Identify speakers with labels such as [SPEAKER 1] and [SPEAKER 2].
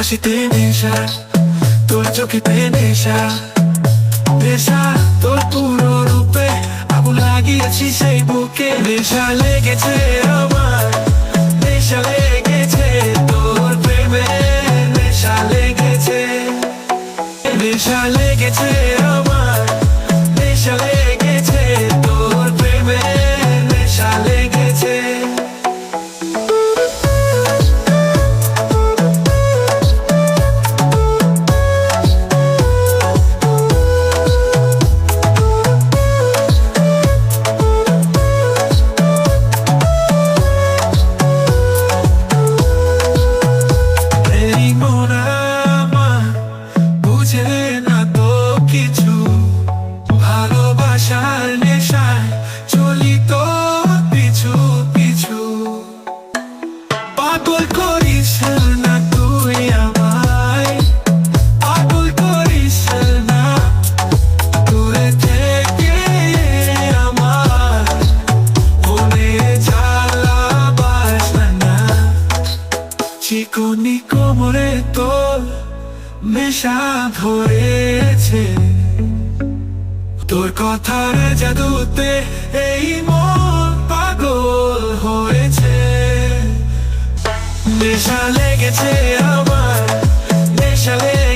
[SPEAKER 1] হাসিতে নেশা, তোর চোখেতে নেশা, নেশা তোর পুরো রূপে, আগুন লাগিয়েছি সেই বুকে। নেশা লেগেছে আমার, নেশা লেগেছে তোর প্রেমে, নেশা লেগেছে, নেশা লেগেছে আমার, নেশা লেগেছে তোর প্রেমে, নেশা লেগেছে। ভালোবাসার নেশায় চলি তো পিছু পিছু, পাগল করিস না তুই আমায়, পাগল করিস না, দূরে থেকে আমার মনে জ্বালাবাস না। চিকনি কোমরে তোর নেশা ধরেছে, তোর কথার জাদুতে এই মন পাগল হয়েছে। নেশা লেগেছে আমার, নেশা লেগেছে